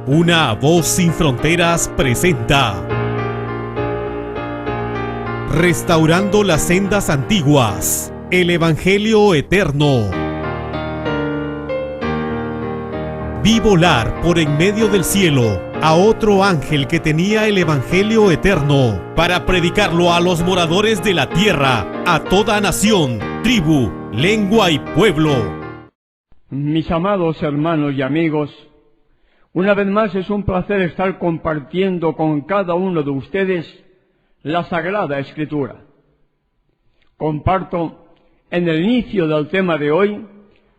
Una voz sin fronteras presenta Restaurando las sendas antiguas, el Evangelio eterno. Vi volar por en medio del cielo a otro ángel que tenía el Evangelio eterno para predicarlo a los moradores de la tierra, a toda nación, tribu, lengua y pueblo. Mis amados hermanos y amigos, una vez más es un placer estar compartiendo con cada uno de ustedes la Sagrada Escritura. Comparto en el inicio del tema de hoy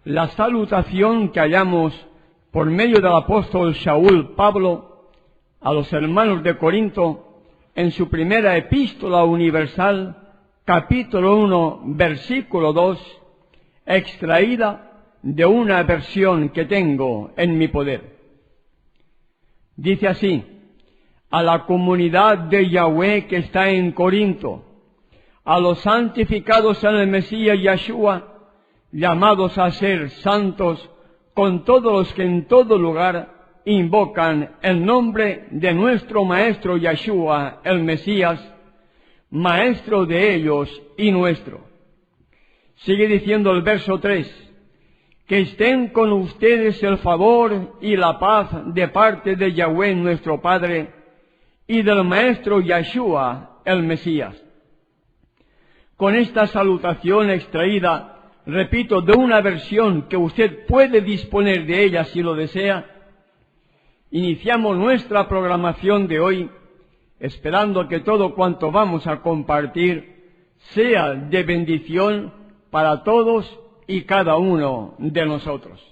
la salutación que hallamos por medio del apóstol Saúl Pablo a los hermanos de Corinto en su primera epístola universal, capítulo 1, versículo 2, extraída de una versión que tengo en mi poder. Dice así: a la comunidad de Yahweh que está en Corinto, a los santificados en el Mesías Yahshua, llamados a ser santos, con todos los que en todo lugar invocan el nombre de nuestro Maestro Yahshua, el Mesías, Maestro de ellos y nuestro. Sigue diciendo el verso 3, que estén con ustedes el favor y la paz de parte de Yahweh nuestro Padre y del Maestro Yahshua, el Mesías. Con esta salutación extraída, repito, de una versión que usted puede disponer de ella si lo desea, iniciamos nuestra programación de hoy, esperando que todo cuanto vamos a compartir sea de bendición para todos y cada uno de nosotros.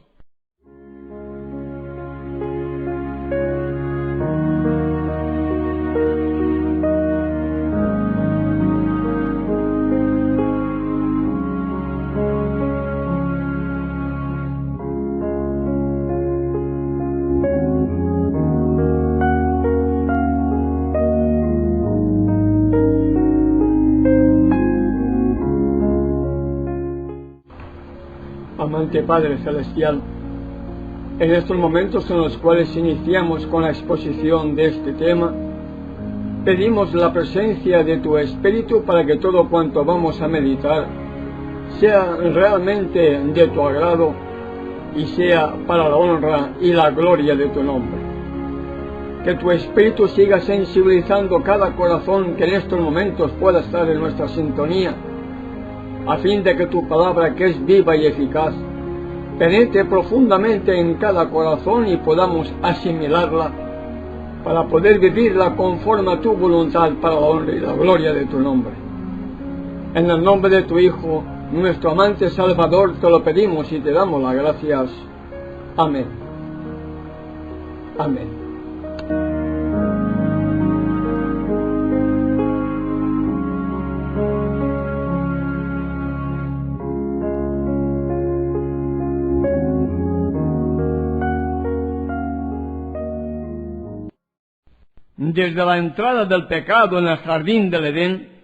Amante Padre Celestial, en estos momentos en los cuales iniciamos con la exposición de este tema, pedimos la presencia de tu Espíritu para que todo cuanto vamos a meditar sea realmente de tu agrado y sea para la honra y la gloria de tu nombre. Que tu Espíritu siga sensibilizando cada corazón que en estos momentos pueda estar en nuestra sintonía, a fin de que tu palabra, que es viva y eficaz, penetre profundamente en cada corazón y podamos asimilarla para poder vivirla conforme a tu voluntad para la honra y la gloria de tu nombre. En el nombre de tu Hijo, nuestro amante Salvador, te lo pedimos y te damos las gracias. Amén. Amén. Desde la entrada del pecado en el jardín del Edén,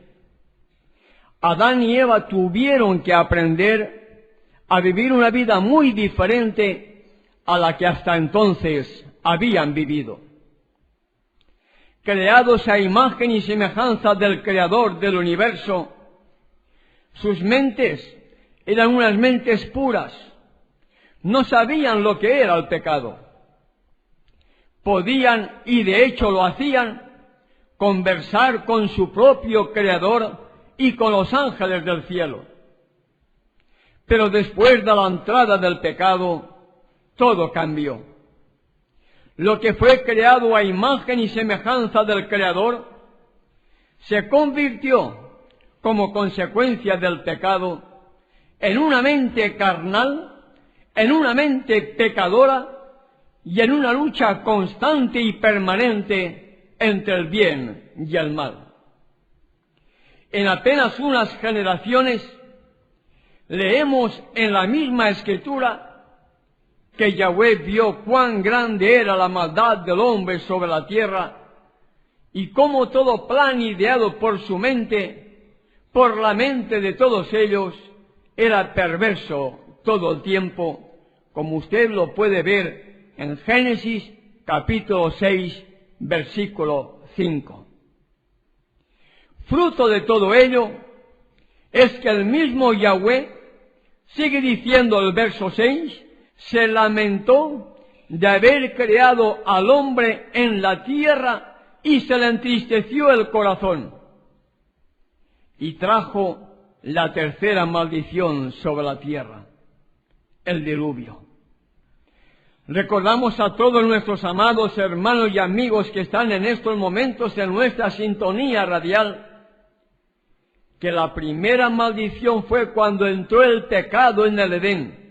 Adán y Eva tuvieron que aprender a vivir una vida muy diferente a la que hasta entonces habían vivido. Creados a imagen y semejanza del Creador del universo, sus mentes eran unas mentes puras, no sabían lo que era el pecado. Podían, y de hecho lo hacían, conversar con su propio Creador y con los ángeles del cielo. Pero después de la entrada del pecado, todo cambió. Lo que fue creado a imagen y semejanza del Creador se convirtió, como consecuencia del pecado, en una mente carnal, en una mente pecadora, y en una lucha constante y permanente entre el bien y el mal. En apenas unas generaciones leemos en la misma Escritura que Yahweh vio cuán grande era la maldad del hombre sobre la tierra y cómo todo plan ideado por su mente, por la mente de todos ellos, era perverso todo el tiempo, como usted lo puede ver en Génesis capítulo 6, versículo 5. Fruto de todo ello es que el mismo Yahweh, sigue diciendo el verso 6, se lamentó de haber creado al hombre en la tierra y se le entristeció el corazón. Y trajo la tercera maldición sobre la tierra, el diluvio. Recordamos a todos nuestros amados hermanos y amigos que están en estos momentos en nuestra sintonía radial, que la primera maldición fue cuando entró el pecado en el Edén.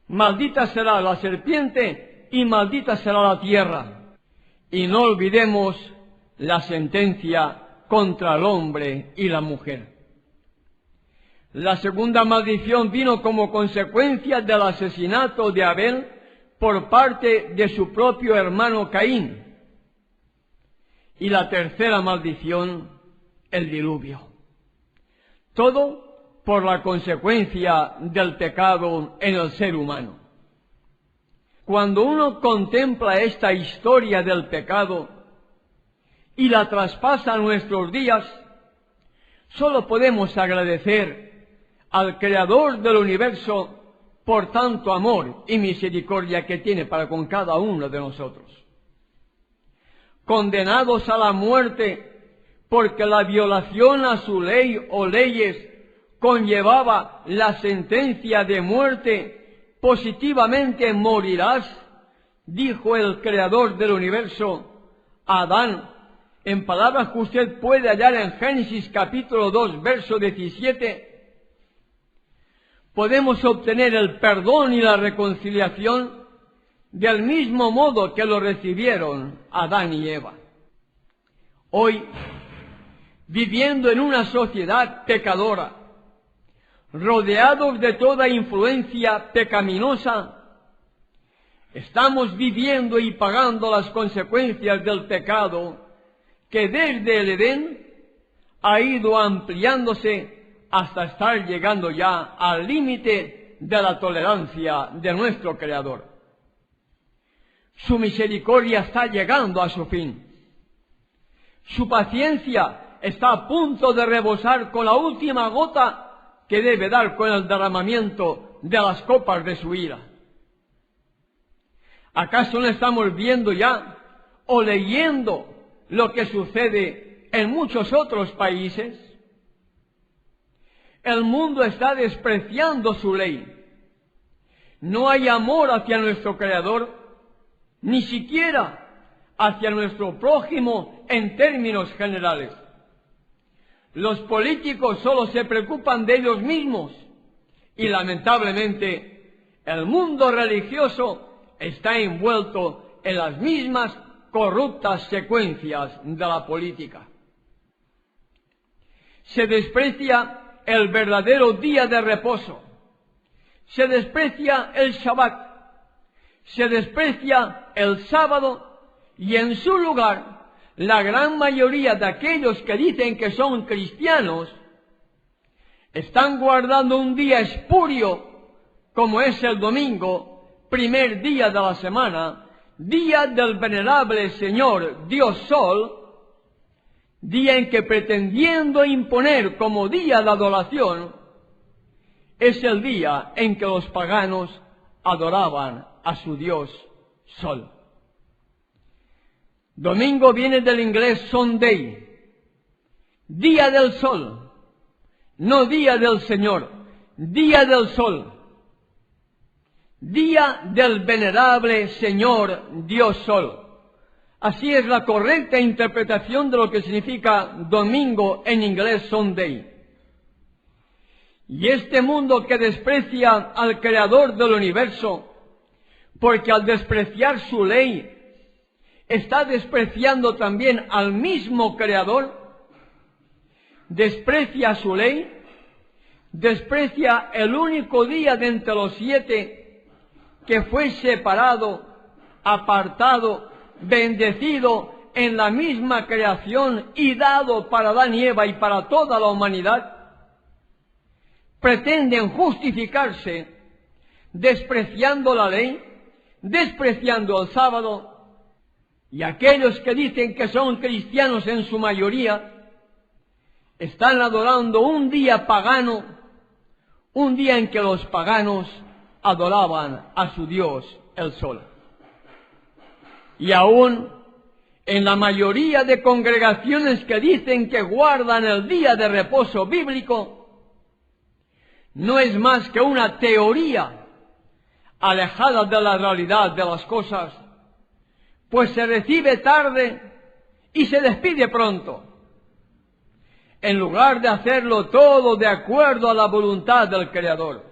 Maldita será la serpiente y maldita será la tierra. Y no olvidemos la sentencia contra el hombre y la mujer. La segunda maldición vino como consecuencia del asesinato de Abel por parte de su propio hermano Caín. Y la tercera maldición, el diluvio. Todo por la consecuencia del pecado en el ser humano. Cuando uno contempla esta historia del pecado y la traspasa a nuestros días, solo podemos agradecer al Creador del universo por tanto amor y misericordia que tiene para con cada uno de nosotros. Condenados a la muerte porque la violación a su ley o leyes conllevaba la sentencia de muerte, positivamente morirás, dijo el Creador del universo a Adán, en palabras que usted puede hallar en Génesis capítulo 2, verso 17, podemos obtener el perdón y la reconciliación del mismo modo que lo recibieron Adán y Eva. Hoy, viviendo en una sociedad pecadora, rodeados de toda influencia pecaminosa, estamos viviendo y pagando las consecuencias del pecado que desde el Edén ha ido ampliándose hasta estar llegando ya al límite de la tolerancia de nuestro Creador. Su misericordia está llegando a su fin. Su paciencia está a punto de rebosar con la última gota que debe dar con el derramamiento de las copas de su ira. ¿Acaso no estamos viendo ya o leyendo lo que sucede en muchos otros países? El mundo está despreciando su ley. No hay amor hacia nuestro Creador, ni siquiera hacia nuestro prójimo en términos generales. Los políticos solo se preocupan de ellos mismos y lamentablemente el mundo religioso está envuelto en las mismas corruptas secuencias de la política. Se desprecia el verdadero día de reposo, se desprecia el Shabbat, se desprecia el sábado y en su lugar la gran mayoría de aquellos que dicen que son cristianos están guardando un día espurio como es el domingo, primer día de la semana, día del venerable Señor Dios Sol, día en que pretendiendo imponer como día de adoración, es el día en que los paganos adoraban a su Dios Sol. Domingo viene del inglés Sunday, día del sol, no día del Señor, día del sol, día del venerable Señor Dios Sol. Así es la correcta interpretación de lo que significa domingo en inglés Sunday. Y este mundo que desprecia al Creador del universo, porque al despreciar su ley, está despreciando también al mismo Creador, desprecia su ley, desprecia el único día de entre los 7 que fue separado, apartado, bendecido en la misma creación y dado para Adán y Eva y para toda la humanidad. Pretenden justificarse despreciando la ley, despreciando el sábado, y aquellos que dicen que son cristianos en su mayoría, están adorando un día pagano, un día en que los paganos adoraban a su Dios, el sol. Y aún en la mayoría de congregaciones que dicen que guardan el día de reposo bíblico, no es más que una teoría alejada de la realidad de las cosas, pues se recibe tarde y se despide pronto, en lugar de hacerlo todo de acuerdo a la voluntad del Creador.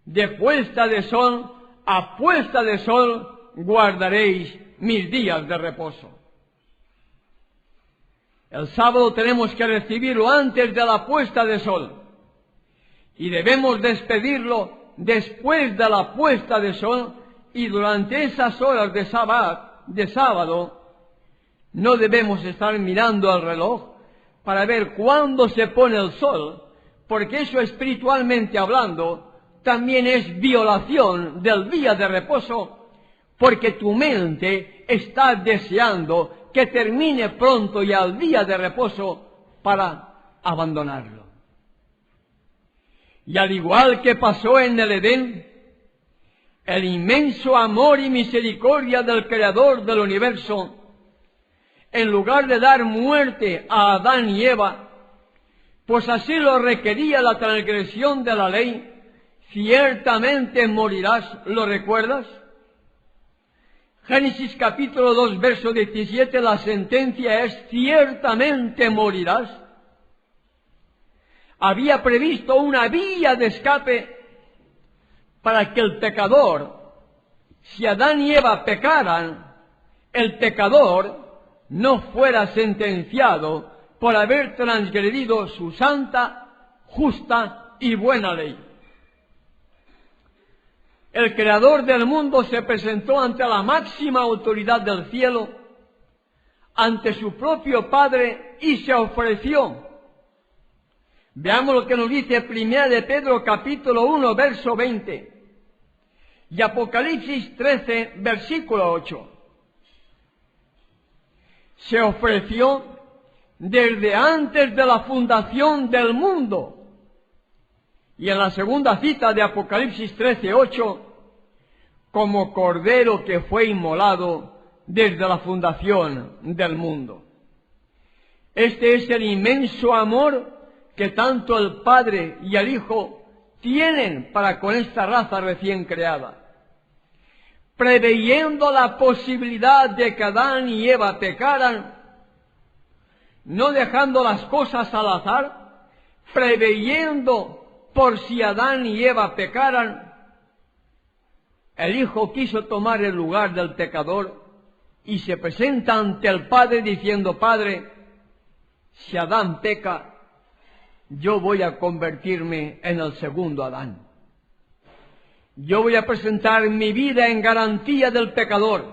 De puesta de sol a puesta de sol guardaréis mis días de reposo. El sábado tenemos que recibirlo antes de la puesta de sol y debemos despedirlo después de la puesta de sol, y durante esas horas de sábado no debemos estar mirando el reloj para ver cuándo se pone el sol, porque eso, espiritualmente hablando, también es violación del día de reposo, porque tu mente está deseando que termine pronto ya el día de reposo para abandonarlo. Y al igual que pasó en el Edén, el inmenso amor y misericordia del Creador del universo, en lugar de dar muerte a Adán y Eva, pues así lo requería la transgresión de la ley, ciertamente morirás, ¿lo recuerdas? Génesis capítulo 2, verso 17, la sentencia es ciertamente morirás. Había previsto una vía de escape para que el pecador, si Adán y Eva pecaran, el pecador no fuera sentenciado por haber transgredido su santa, justa y buena ley. El Creador del mundo se presentó ante la máxima autoridad del cielo, ante su propio Padre, y se ofreció. Veamos lo que nos dice 1 de Pedro capítulo 1, verso 20, y Apocalipsis 13, versículo 8. Se ofreció desde antes de la fundación del mundo. Y en la segunda cita de Apocalipsis 13, 8, como cordero que fue inmolado desde la fundación del mundo. Este es el inmenso amor que tanto el Padre y el Hijo tienen para con esta raza recién creada. Preveyendo la posibilidad de que Adán y Eva pecaran, no dejando las cosas al azar, preveyendo por si Adán y Eva pecaran, el Hijo quiso tomar el lugar del pecador y se presenta ante el Padre diciendo: Padre, si Adán peca, yo voy a convertirme en el segundo Adán. Yo voy a presentar mi vida en garantía del pecador.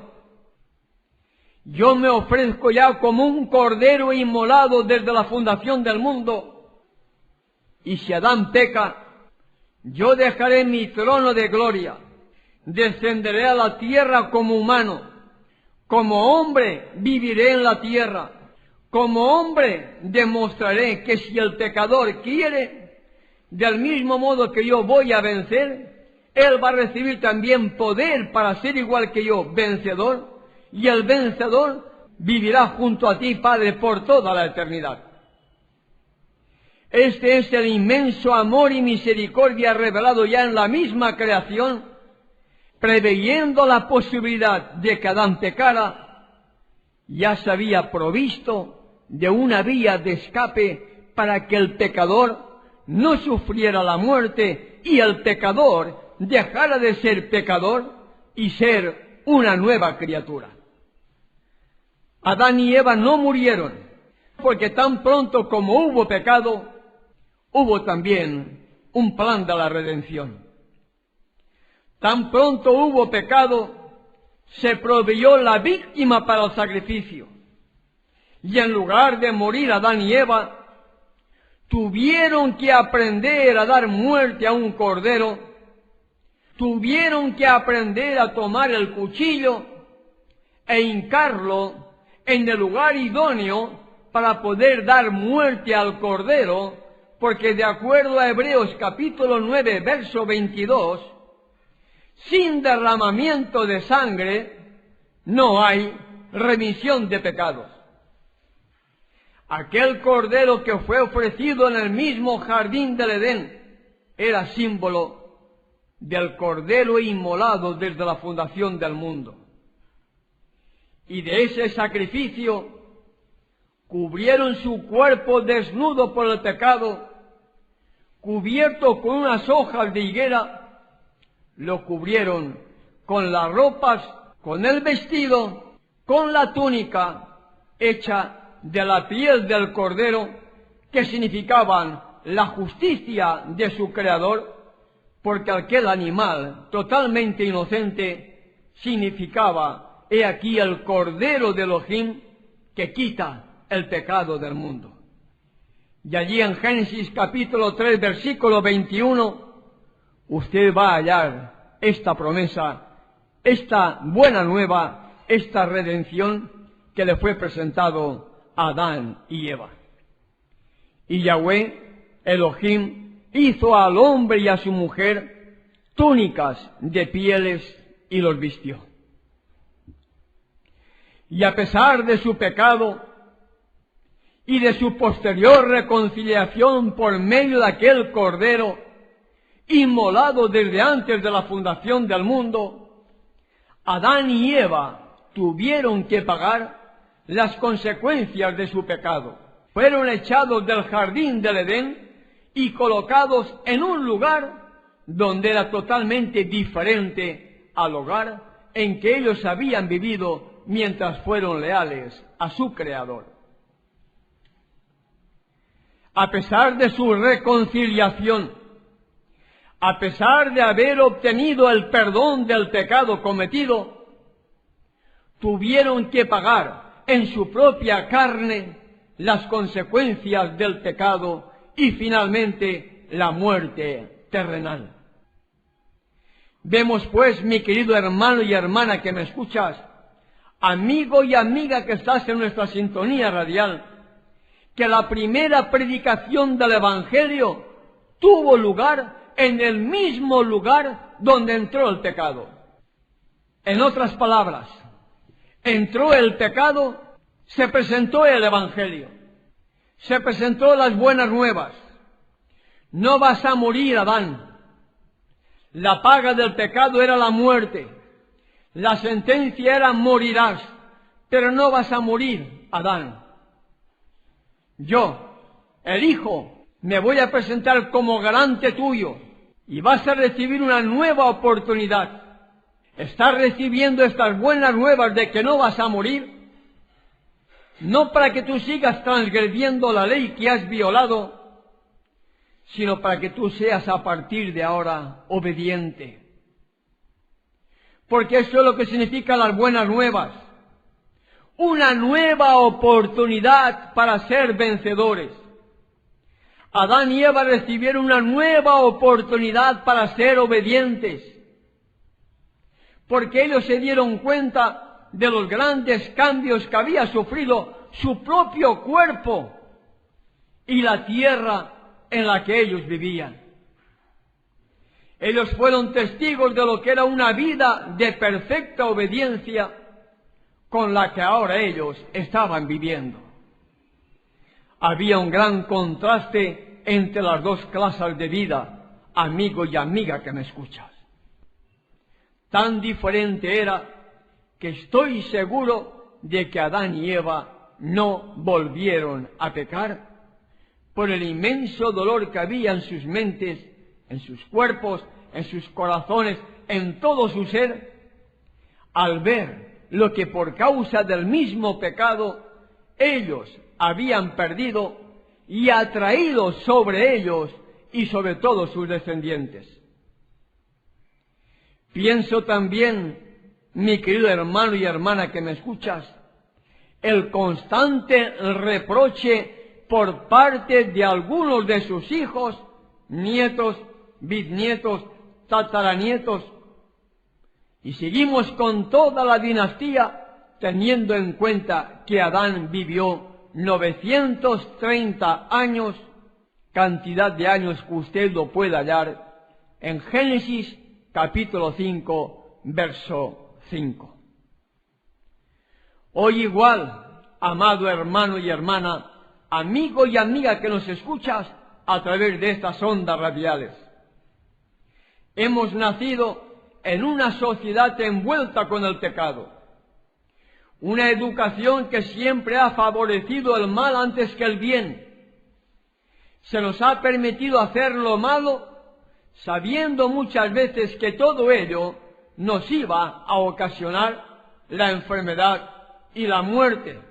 Yo me ofrezco ya como un cordero inmolado desde la fundación del mundo. Y si Adán peca, yo dejaré mi trono de gloria, descenderé a la tierra como humano, como hombre viviré en la tierra, como hombre demostraré que si el pecador quiere, del mismo modo que yo voy a vencer, él va a recibir también poder para ser igual que yo, vencedor, y el vencedor vivirá junto a ti, Padre, por toda la eternidad. Este es el inmenso amor y misericordia revelado ya en la misma creación, preveyendo la posibilidad de que Adán pecara, ya se había provisto de una vía de escape para que el pecador no sufriera la muerte y el pecador dejara de ser pecador y ser una nueva criatura. Adán y Eva no murieron, porque tan pronto como hubo pecado, hubo también un plan de la redención. Tan pronto hubo pecado, se proveyó la víctima para el sacrificio. Y en lugar de morir Adán y Eva, tuvieron que aprender a dar muerte a un cordero, tuvieron que aprender a tomar el cuchillo e hincarlo en el lugar idóneo para poder dar muerte al cordero, porque de acuerdo a Hebreos capítulo 9, verso 22, sin derramamiento de sangre no hay remisión de pecados. Aquel cordero que fue ofrecido en el mismo jardín del Edén era símbolo del cordero inmolado desde la fundación del mundo. Y de ese sacrificio cubrieron su cuerpo desnudo por el pecado, cubierto con unas hojas de higuera, lo cubrieron con las ropas, con el vestido, con la túnica hecha de la piel del cordero, que significaban la justicia de su creador, porque aquel animal totalmente inocente significaba, he aquí el cordero de Elohim que quita el pecado del mundo. Y allí en Génesis capítulo 3, versículo 21, usted va a hallar esta promesa, esta buena nueva, esta redención que le fue presentado a Adán y Eva. Y Yahweh, Elohim, hizo al hombre y a su mujer túnicas de pieles y los vistió. Y a pesar de su pecado y de su posterior reconciliación por medio de aquel cordero inmolado desde antes de la fundación del mundo, Adán y Eva tuvieron que pagar las consecuencias de su pecado. Fueron echados del jardín del Edén y colocados en un lugar donde era totalmente diferente al hogar en que ellos habían vivido mientras fueron leales a su Creador. A pesar de su reconciliación, a pesar de haber obtenido el perdón del pecado cometido, tuvieron que pagar en su propia carne las consecuencias del pecado y finalmente la muerte terrenal. Vemos pues, mi querido hermano y hermana que me escuchas, amigo y amiga que estás en nuestra sintonía radial, que la primera predicación del Evangelio tuvo lugar en el mismo lugar donde entró el pecado. En otras palabras, entró el pecado, se presentó el Evangelio, se presentó las buenas nuevas. No vas a morir, Adán. La paga del pecado era la muerte. La sentencia era morirás, pero no vas a morir, Adán. Yo, el Hijo, me voy a presentar como garante tuyo y vas a recibir una nueva oportunidad. Estás recibiendo estas buenas nuevas de que no vas a morir, no para que tú sigas transgrediendo la ley que has violado, sino para que tú seas a partir de ahora obediente. Porque eso es lo que significan las buenas nuevas. Una nueva oportunidad para ser vencedores. Adán y Eva recibieron una nueva oportunidad para ser obedientes, porque ellos se dieron cuenta de los grandes cambios que había sufrido su propio cuerpo y la tierra en la que ellos vivían. Ellos fueron testigos de lo que era una vida de perfecta obediencia con la que ahora ellos estaban viviendo. Había un gran contraste entre las dos clases de vida, amigo y amiga que me escuchas. Tan diferente era que estoy seguro de que Adán y Eva no volvieron a pecar por el inmenso dolor que había en sus mentes, en sus cuerpos, en sus corazones, en todo su ser, al ver lo que por causa del mismo pecado ellos habían perdido y atraído sobre ellos y sobre todos sus descendientes. Pienso también, mi querido hermano y hermana que me escuchas, el constante reproche por parte de algunos de sus hijos, nietos, bisnietos, tataranietos, Y seguimos con toda la dinastía, teniendo en cuenta que Adán vivió 930 años, cantidad de años que usted lo puede hallar en Génesis capítulo 5, verso 5. Hoy igual, amado hermano y hermana, amigo y amiga que nos escuchas a través de estas ondas radiales, hemos nacido en una sociedad envuelta con el pecado, una educación que siempre ha favorecido el mal antes que el bien. Se nos ha permitido hacer lo malo, sabiendo muchas veces que todo ello nos iba a ocasionar la enfermedad y la muerte.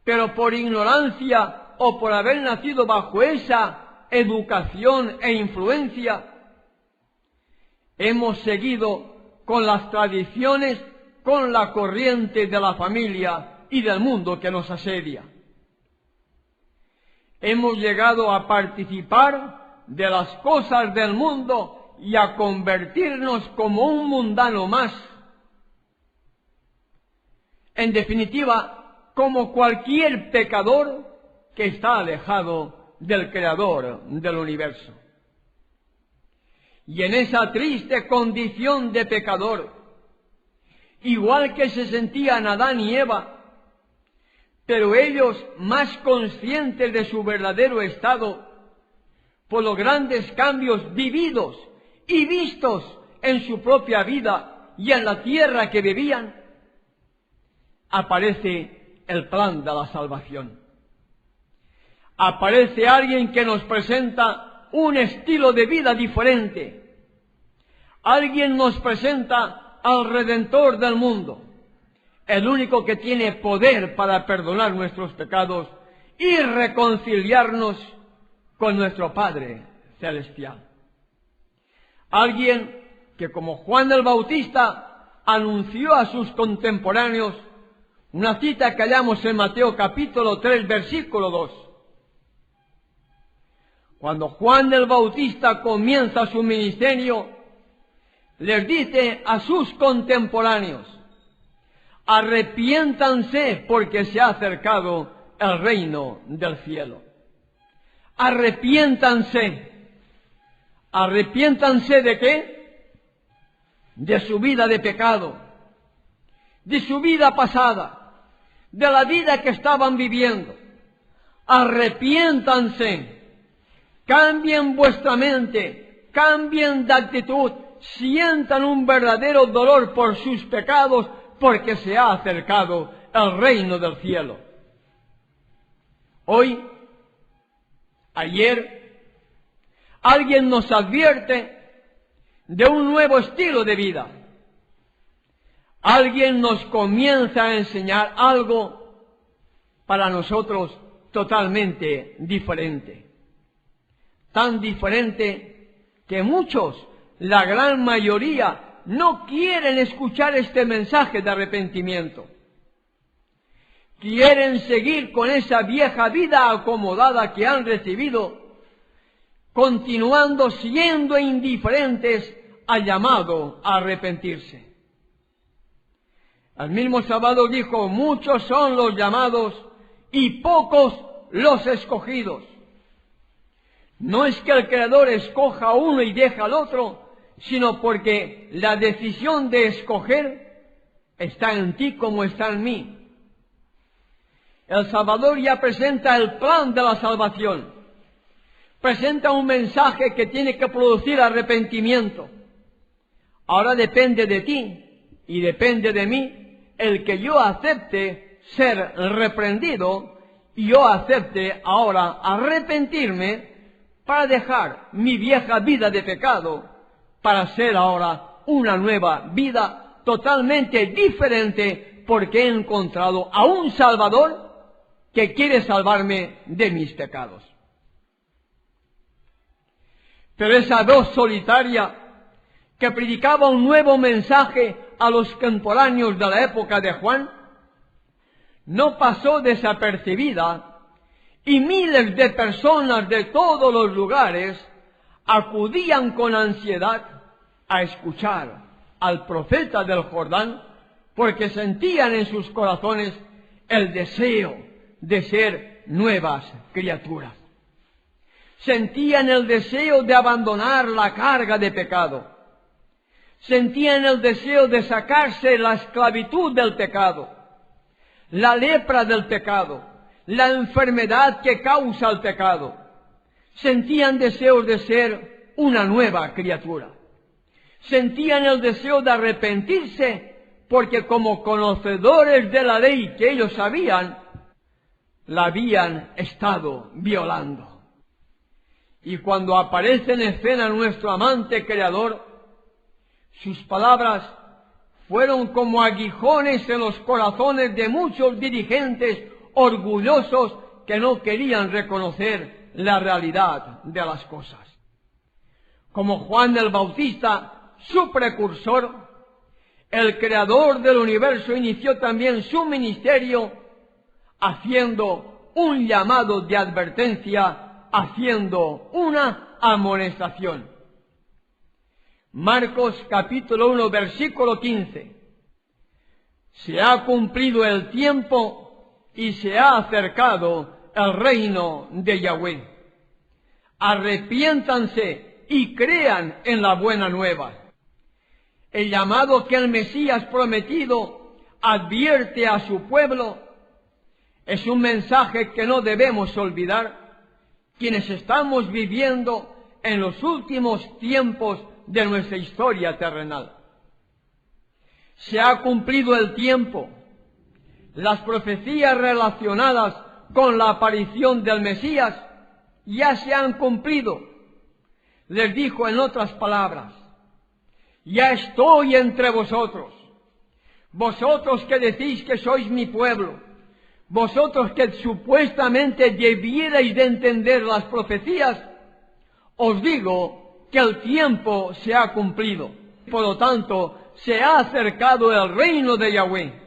Pero por ignorancia o por haber nacido bajo esa educación e influencia, hemos seguido con las tradiciones, con la corriente de la familia y del mundo que nos asedia. Hemos llegado a participar de las cosas del mundo y a convertirnos como un mundano más. En definitiva, como cualquier pecador que está alejado del Creador del universo. Y en esa triste condición de pecador, igual que se sentían Adán y Eva, pero ellos más conscientes de su verdadero estado, por los grandes cambios vividos y vistos en su propia vida y en la tierra que vivían, aparece el plan de la salvación. Aparece alguien que nos presenta un estilo de vida diferente. Alguien nos presenta al Redentor del mundo, el único que tiene poder para perdonar nuestros pecados y reconciliarnos con nuestro Padre Celestial. Alguien que, como Juan el Bautista, anunció a sus contemporáneos una cita que hallamos en Mateo capítulo 3, versículo 2. Cuando Juan el Bautista comienza su ministerio, les dice a sus contemporáneos: arrepiéntanse porque se ha acercado el reino del cielo. Arrepiéntanse. ¿Arrepiéntanse de qué? De su vida de pecado, de su vida pasada, de la vida que estaban viviendo. Arrepiéntanse. Cambien vuestra mente, cambien de actitud, sientan un verdadero dolor por sus pecados, porque se ha acercado el reino del cielo. Hoy, ayer, alguien nos advierte de un nuevo estilo de vida. Alguien nos comienza a enseñar algo para nosotros totalmente diferente. Tan diferente que muchos, la gran mayoría, no quieren escuchar este mensaje de arrepentimiento. Quieren seguir con esa vieja vida acomodada que han recibido, continuando siendo indiferentes al llamado a arrepentirse. El mismo Salvador dijo: muchos son los llamados y pocos los escogidos. No es que el Creador escoja a uno y deja al otro, sino porque la decisión de escoger está en ti como está en mí. El Salvador ya presenta el plan de la salvación. Presenta un mensaje que tiene que producir arrepentimiento. Ahora depende de ti y depende de mí el que yo acepte ser reprendido y yo acepte ahora arrepentirme para dejar mi vieja vida de pecado, para ser ahora una nueva vida totalmente diferente, porque he encontrado a un Salvador que quiere salvarme de mis pecados. Pero esa voz solitaria que predicaba un nuevo mensaje a los contemporáneos de la época de Juan no pasó desapercibida, y miles de personas de todos los lugares acudían con ansiedad a escuchar al profeta del Jordán, porque sentían en sus corazones el deseo de ser nuevas criaturas. Sentían el deseo de abandonar la carga de pecado. Sentían el deseo de sacarse la esclavitud del pecado, la lepra del pecado, la enfermedad que causa el pecado. Sentían deseos de ser una nueva criatura. Sentían el deseo de arrepentirse porque como conocedores de la ley que ellos sabían, la habían estado violando. Y cuando aparece en escena nuestro amante Creador, sus palabras fueron como aguijones en los corazones de muchos dirigentes orgullosos que no querían reconocer la realidad de las cosas. Como Juan el Bautista, su precursor, el creador del universo inició también su ministerio haciendo un llamado de advertencia, haciendo una amonestación. Marcos capítulo 1, versículo 15. Se ha cumplido el tiempo y se ha acercado el reino de Yahweh. Arrepiéntanse y crean en la buena nueva. El llamado que el Mesías prometido advierte a su pueblo es un mensaje que no debemos olvidar quienes estamos viviendo en los últimos tiempos de nuestra historia terrenal. Se ha cumplido el tiempo. Las profecías relacionadas con la aparición del Mesías ya se han cumplido. Les dijo en otras palabras: ya estoy entre vosotros, vosotros que decís que sois mi pueblo, vosotros que supuestamente debierais de entender las profecías, os digo que el tiempo se ha cumplido. Por lo tanto, se ha acercado el reino de Yahweh.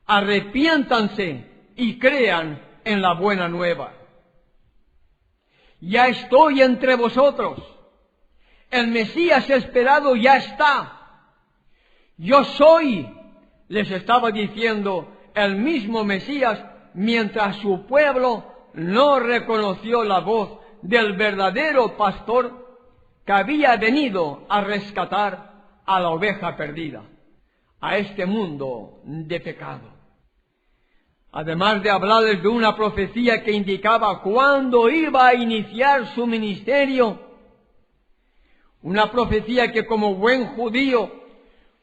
Arrepiéntanse y crean en la buena nueva. Ya estoy entre vosotros. El Mesías esperado ya está. Yo soy, les estaba diciendo el mismo Mesías, mientras su pueblo no reconoció la voz del verdadero pastor que había venido a rescatar a la oveja perdida, a este mundo de pecado. Además de hablarles de una profecía que indicaba cuándo iba a iniciar su ministerio, una profecía que como buen judío,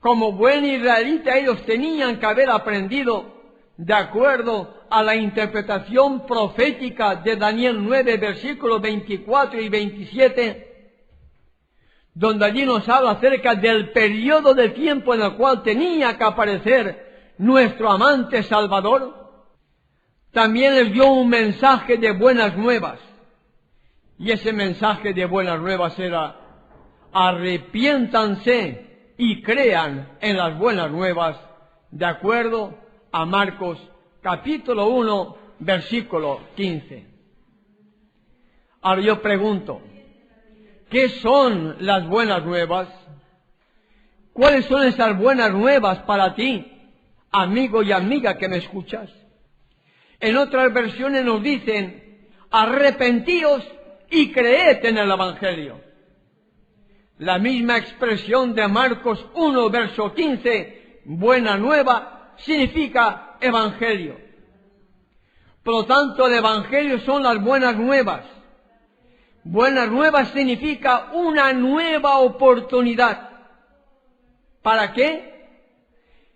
como buen israelita, ellos tenían que haber aprendido de acuerdo a la interpretación profética de Daniel 9, versículos 24 y 27, donde allí nos habla acerca del periodo de tiempo en el cual tenía que aparecer nuestro amante Salvador. También les dio un mensaje de buenas nuevas, y ese mensaje de buenas nuevas era: arrepiéntanse y crean en las buenas nuevas, de acuerdo a Marcos capítulo 1, versículo 15. Ahora yo pregunto, ¿qué son las buenas nuevas? ¿Cuáles son esas buenas nuevas para ti, amigo y amiga que me escuchas? En otras versiones nos dicen: arrepentíos y creed en el Evangelio. La misma expresión de Marcos 1, verso 15, buena nueva, significa evangelio. Por lo tanto, el evangelio son las buenas nuevas. Buenas nuevas significa una nueva oportunidad. ¿Para qué?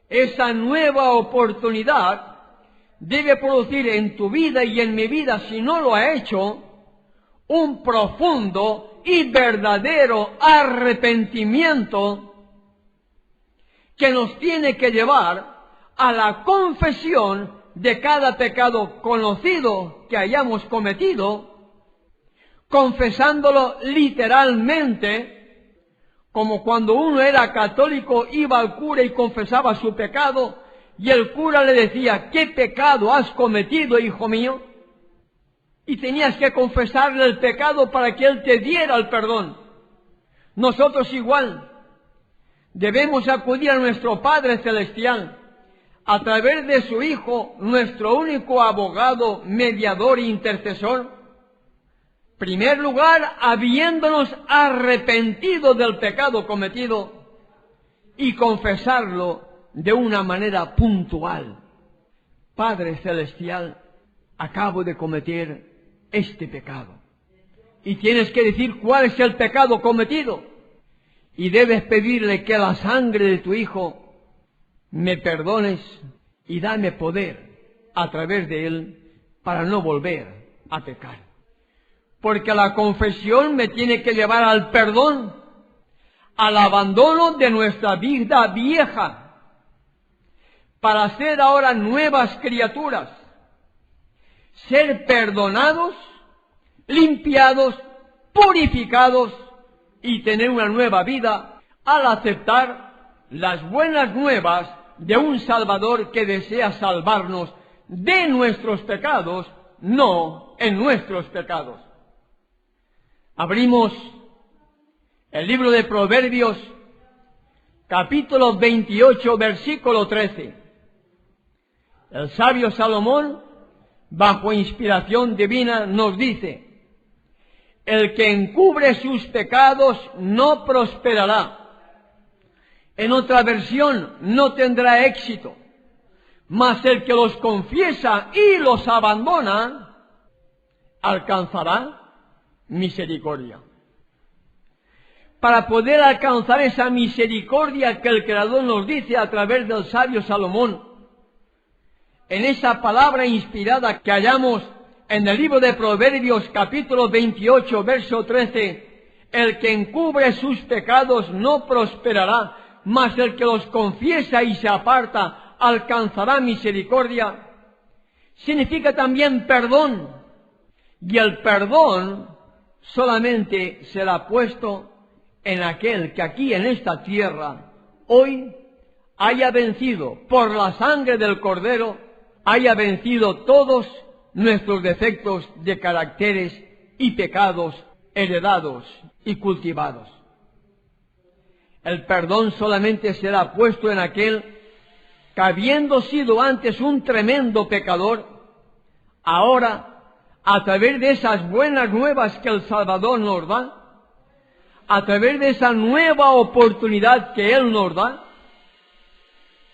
Esa nueva oportunidad debe producir en tu vida y en mi vida, si no lo ha hecho, un profundo y verdadero arrepentimiento que nos tiene que llevar a la confesión de cada pecado conocido que hayamos cometido, confesándolo literalmente, como cuando uno era católico, iba al cura y confesaba su pecado, y el cura le decía: ¿qué pecado has cometido, hijo mío? Y tenías que confesarle el pecado para que él te diera el perdón. Nosotros igual. debemos acudir a nuestro Padre Celestial a través de su Hijo, nuestro único abogado, mediador e intercesor. En primer lugar, habiéndonos arrepentido del pecado cometido y confesarlo de una manera puntual. Padre Celestial, acabo de cometer este pecado. Y tienes que decir cuál es el pecado cometido. Y debes pedirle que la sangre de tu Hijo me perdones y dame poder a través de él para no volver a pecar. Porque la confesión me tiene que llevar al perdón, al abandono de nuestra vida vieja, para ser ahora nuevas criaturas, ser perdonados, limpiados, purificados y tener una nueva vida al aceptar las buenas nuevas de un Salvador que desea salvarnos de nuestros pecados, no en nuestros pecados. Abrimos el libro de Proverbios, capítulo 28, versículo 13. El sabio Salomón, bajo inspiración divina, nos dice: el que encubre sus pecados no prosperará. En otra versión, no tendrá éxito. Mas el que los confiesa y los abandona, alcanzará misericordia. Para poder alcanzar esa misericordia que el Creador nos dice a través del sabio Salomón, en esa palabra inspirada que hallamos en el libro de Proverbios, capítulo 28, verso 13, el que encubre sus pecados no prosperará, mas el que los confiesa y se aparta alcanzará misericordia. Significa también perdón, y el perdón solamente será puesto en aquel que aquí en esta tierra hoy haya vencido por la sangre del Cordero, haya vencido todos nuestros defectos de caracteres y pecados heredados y cultivados. El perdón solamente será puesto en aquel que, habiendo sido antes un tremendo pecador, ahora, a través de esas buenas nuevas que el Salvador nos da, a través de esa nueva oportunidad que Él nos da,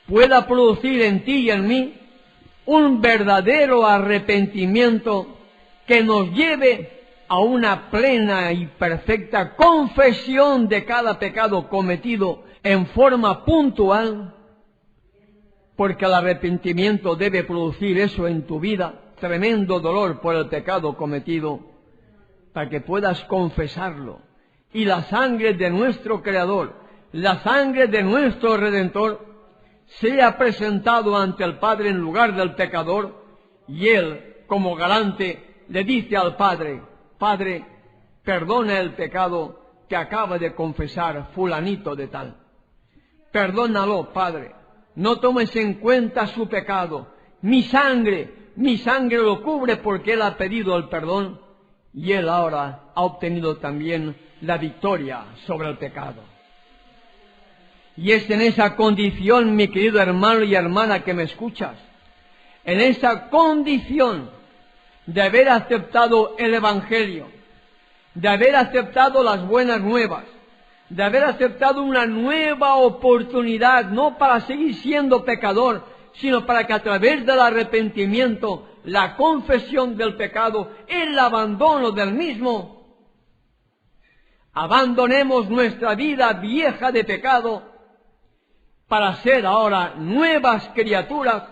pueda producir en ti y en mí un verdadero arrepentimiento que nos lleve a una plena y perfecta confesión de cada pecado cometido en forma puntual, porque el arrepentimiento debe producir eso en tu vida, tremendo dolor por el pecado cometido, para que puedas confesarlo. Y la sangre de nuestro Creador, la sangre de nuestro Redentor, sea presentado ante el Padre en lugar del pecador, y Él, como garante, le dice al Padre: Padre, perdona el pecado que acaba de confesar fulanito de tal. Perdónalo, Padre. No tomes en cuenta su pecado. Mi sangre lo cubre, porque Él ha pedido el perdón y Él ahora ha obtenido también la victoria sobre el pecado. Y es en esa condición, mi querido hermano y hermana que me escuchas, en esa condición de haber aceptado el Evangelio, de haber aceptado las buenas nuevas, de haber aceptado una nueva oportunidad, no para seguir siendo pecador, sino para que a través del arrepentimiento, la confesión del pecado, el abandono del mismo, abandonemos nuestra vida vieja de pecado para ser ahora nuevas criaturas,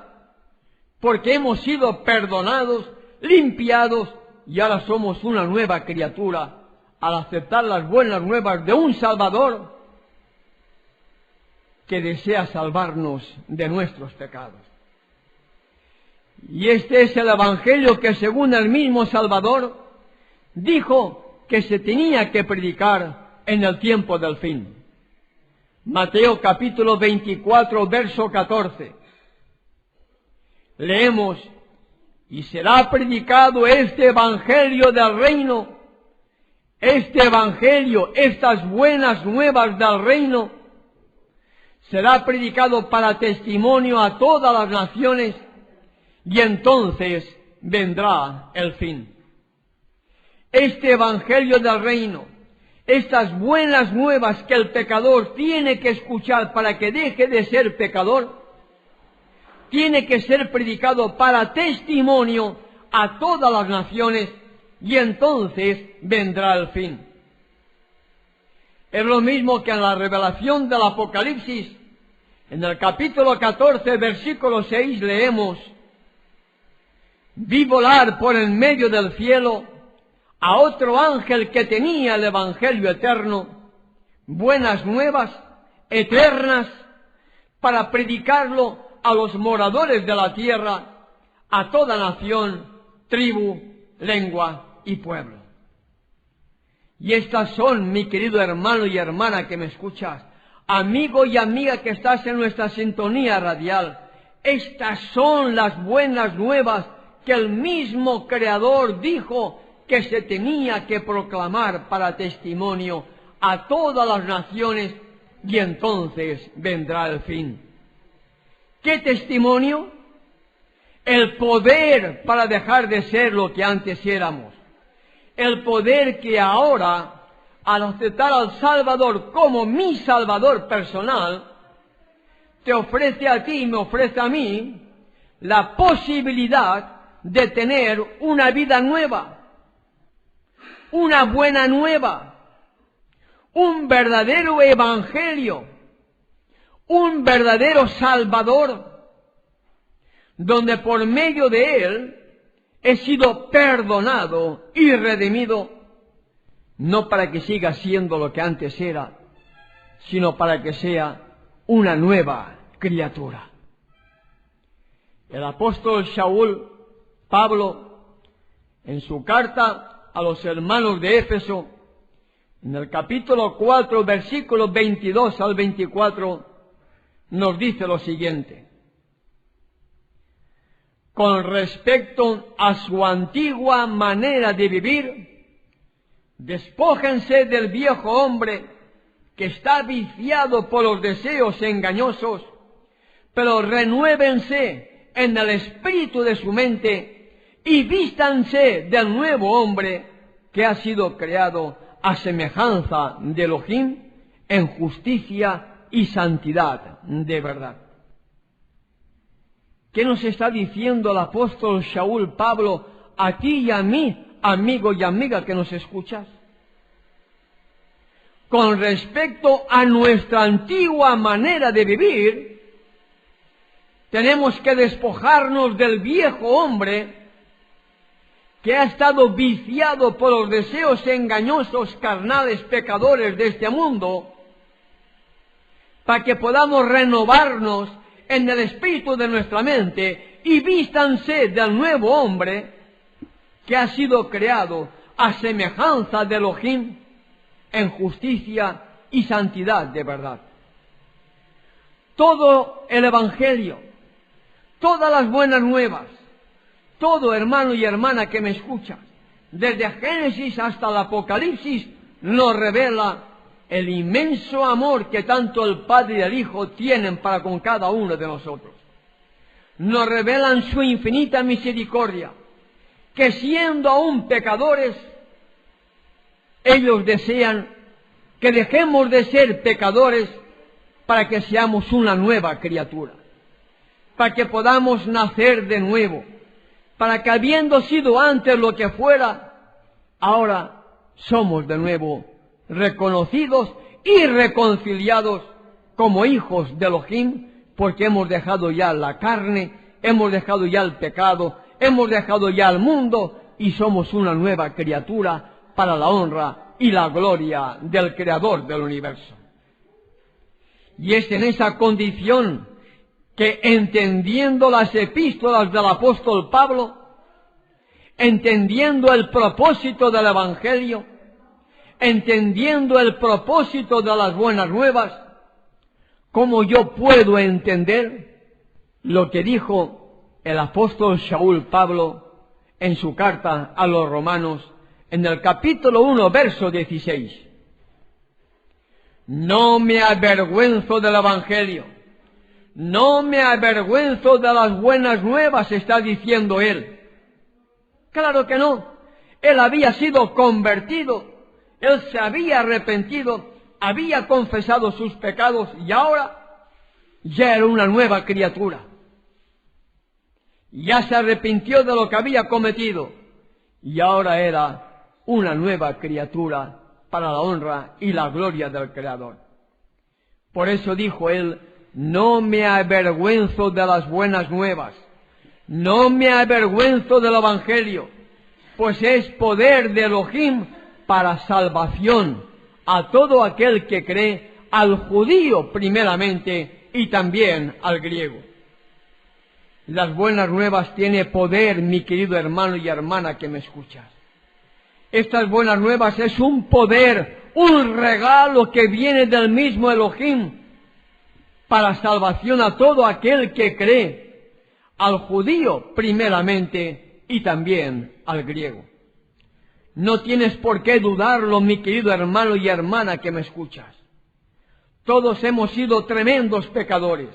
porque hemos sido perdonados, limpiados, y ahora somos una nueva criatura al aceptar las buenas nuevas de un Salvador que desea salvarnos de nuestros pecados. Y este es el Evangelio que, según el mismo Salvador, dijo que se tenía que predicar en el tiempo del fin. Mateo capítulo 24, verso 14. Leemos: y será predicado este Evangelio del reino, este Evangelio, estas buenas nuevas del reino, será predicado para testimonio a todas las naciones, y entonces vendrá el fin. Este evangelio del reino, estas buenas nuevas que el pecador tiene que escuchar para que deje de ser pecador, tiene que ser predicado para testimonio a todas las naciones, y entonces vendrá el fin. Es lo mismo que en la revelación del Apocalipsis, en el capítulo 14, versículo 6, leemos: vi volar por en medio del cielo a otro ángel que tenía el evangelio eterno, buenas nuevas, eternas, para predicarlo a los moradores de la tierra, a toda nación, tribu, lengua y pueblo. Y estas son, mi querido hermano y hermana que me escuchas, amigo y amiga que estás en nuestra sintonía radial, estas son las buenas nuevas que el mismo Creador dijo que se tenía que proclamar para testimonio a todas las naciones, y entonces vendrá el fin. ¿Qué testimonio? El poder para dejar de ser lo que antes éramos. El poder que ahora, al aceptar al Salvador como mi Salvador personal, te ofrece a ti y me ofrece a mí la posibilidad de tener una vida nueva, una buena nueva, un verdadero evangelio, un verdadero Salvador, donde por medio de él he sido perdonado y redimido, no para que siga siendo lo que antes era, sino para que sea una nueva criatura. El apóstol Shaul, Pablo, en su carta a los hermanos de Éfeso, en el capítulo 4, versículos 22 al 24, nos dice lo siguiente: con respecto a su antigua manera de vivir, despójense del viejo hombre que está viciado por los deseos engañosos, pero renuévense en el espíritu de su mente y vístanse del nuevo hombre que ha sido creado a semejanza de Elohim en justicia y santidad de verdad. ¿Qué nos está diciendo el apóstol Shaul Pablo a ti y a mí, amigo y amiga que nos escuchas? Con respecto a nuestra antigua manera de vivir, tenemos que despojarnos del viejo hombre que ha estado viciado por los deseos engañosos, carnales, pecadores de este mundo, para que podamos renovarnos en el espíritu de nuestra mente y vístanse del nuevo hombre que ha sido creado a semejanza de Elohim en justicia y santidad de verdad. Todo el Evangelio, todas las buenas nuevas, todo hermano y hermana que me escuchas, desde Génesis hasta el Apocalipsis, nos revela el inmenso amor que tanto el Padre y el Hijo tienen para con cada uno de nosotros. Nos revelan su infinita misericordia, que siendo aún pecadores, ellos desean que dejemos de ser pecadores para que seamos una nueva criatura, para que podamos nacer de nuevo, para que habiendo sido antes lo que fuera, ahora somos de nuevo reconocidos y reconciliados como hijos de Elohim, porque hemos dejado ya la carne, hemos dejado ya el pecado, hemos dejado ya el mundo y somos una nueva criatura para la honra y la gloria del Creador del universo. Y es en esa condición que, entendiendo las epístolas del apóstol Pablo, entendiendo el propósito del Evangelio, entendiendo el propósito de las buenas nuevas, ¿cómo yo puedo entender lo que dijo el apóstol Shaul Pablo en su carta a los romanos en el capítulo 1, verso 16? No me avergüenzo del Evangelio. No me avergüenzo de las buenas nuevas, está diciendo él. Claro que no. Él había sido convertido. Él se había arrepentido. Había confesado sus pecados y ahora ya era una nueva criatura. Ya se arrepintió de lo que había cometido y ahora era una nueva criatura para la honra y la gloria del Creador. Por eso dijo él, no me avergüenzo de las buenas nuevas, no me avergüenzo del Evangelio, pues es poder de Elohim para salvación a todo aquel que cree, al judío primeramente y también al griego. Las buenas nuevas tienen poder, mi querido hermano y hermana que me escuchas. Estas buenas nuevas es un poder, un regalo que viene del mismo Elohim para salvación a todo aquel que cree, al judío primeramente y también al griego. No tienes por qué dudarlo, mi querido hermano y hermana que me escuchas. Todos hemos sido tremendos pecadores.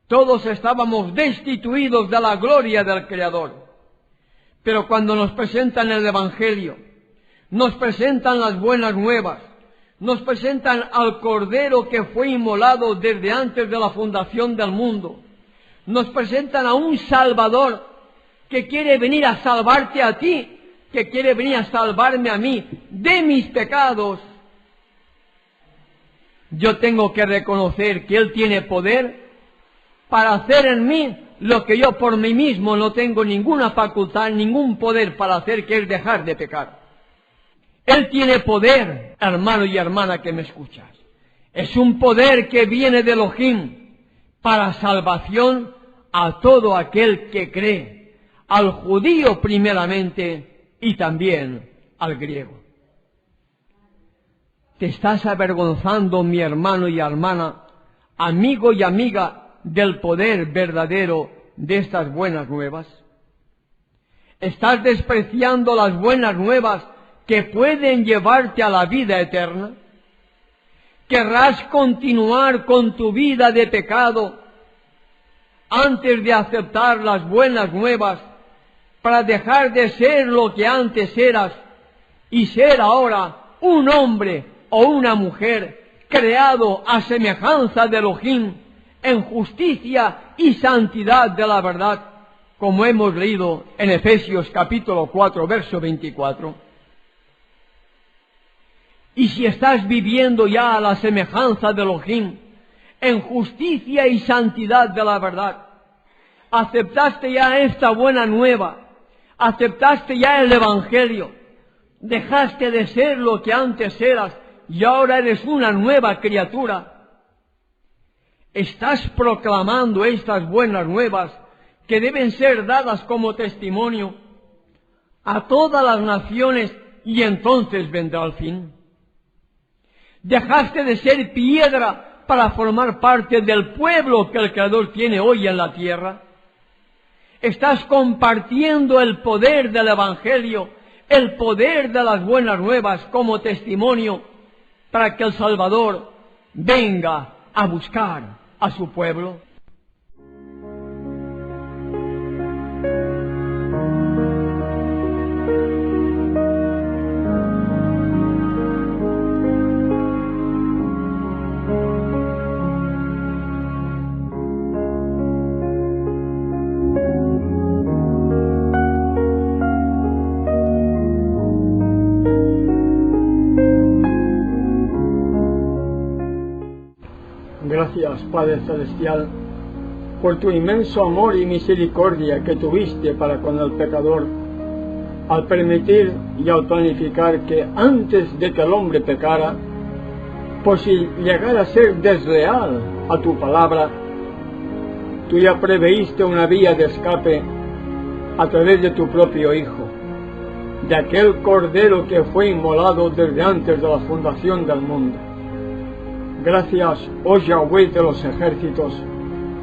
Todos estábamos destituidos de la gloria del Creador. Pero cuando nos presentan el Evangelio, nos presentan las buenas nuevas, nos presentan al Cordero que fue inmolado desde antes de la fundación del mundo, nos presentan a un Salvador que quiere venir a salvarte a ti, que quiere venir a salvarme a mí de mis pecados, yo tengo que reconocer que Él tiene poder para hacer en mí lo que yo por mí mismo no tengo ninguna facultad, ningún poder para hacer, que es dejar de pecar. Él tiene poder, hermano y hermana que me escuchas. Es un poder que viene de Elohim para salvación a todo aquel que cree, al judío primeramente y también al griego. ¿Te estás avergonzando, mi hermano y hermana, amigo y amiga, del poder verdadero de estas buenas nuevas? ¿Estás despreciando las buenas nuevas que pueden llevarte a la vida eterna? ¿Querrás continuar con tu vida de pecado antes de aceptar las buenas nuevas para dejar de ser lo que antes eras y ser ahora un hombre o una mujer creado a semejanza de Elohim, en justicia y santidad de la verdad, como hemos leído en Efesios capítulo 4, verso 24. Y si estás viviendo ya a la semejanza de Elohim, en justicia y santidad de la verdad, aceptaste ya esta buena nueva, aceptaste ya el Evangelio, dejaste de ser lo que antes eras y ahora eres una nueva criatura, estás proclamando estas buenas nuevas que deben ser dadas como testimonio a todas las naciones y entonces vendrá el fin. Dejaste de ser piedra para formar parte del pueblo que el Creador tiene hoy en la tierra. Estás compartiendo el poder del Evangelio, el poder de las buenas nuevas como testimonio para que el Salvador venga a buscar a su pueblo. Gracias, Padre Celestial, por tu inmenso amor y misericordia que tuviste para con el pecador, al permitir y al planificar que antes de que el hombre pecara, por si llegara a ser desleal a tu palabra, tú ya preveíste una vía de escape a través de tu propio Hijo, de aquel Cordero que fue inmolado desde antes de la fundación del mundo. Gracias, oh Yahweh de los ejércitos,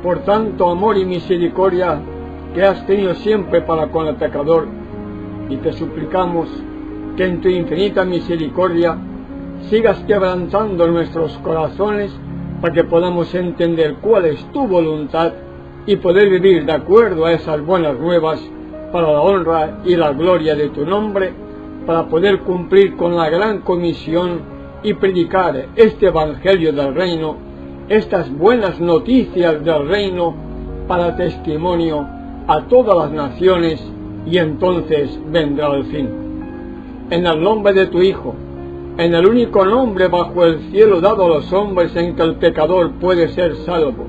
por tanto amor y misericordia que has tenido siempre para con el pecador, y te suplicamos que en tu infinita misericordia sigas quebrantando nuestros corazones para que podamos entender cuál es tu voluntad y poder vivir de acuerdo a esas buenas nuevas para la honra y la gloria de tu nombre, para poder cumplir con la gran comisión y predicar este evangelio del reino, estas buenas noticias del reino para testimonio a todas las naciones, y entonces vendrá el fin. En el nombre de tu Hijo, en el único nombre bajo el cielo dado a los hombres en que el pecador puede ser salvo,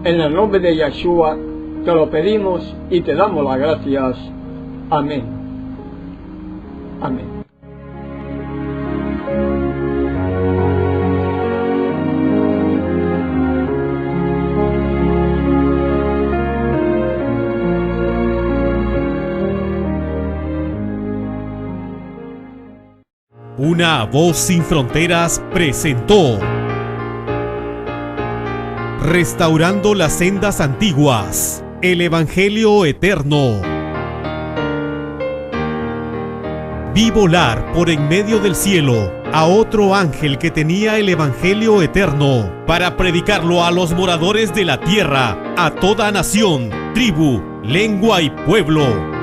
en el nombre de Yeshua, te lo pedimos y te damos las gracias. Amén. Amén. Una voz sin fronteras presentó Restaurando las sendas antiguas, el Evangelio eterno. Vi volar por en medio del cielo a otro ángel que tenía el Evangelio eterno para predicarlo a los moradores de la tierra, a toda nación, tribu, lengua y pueblo.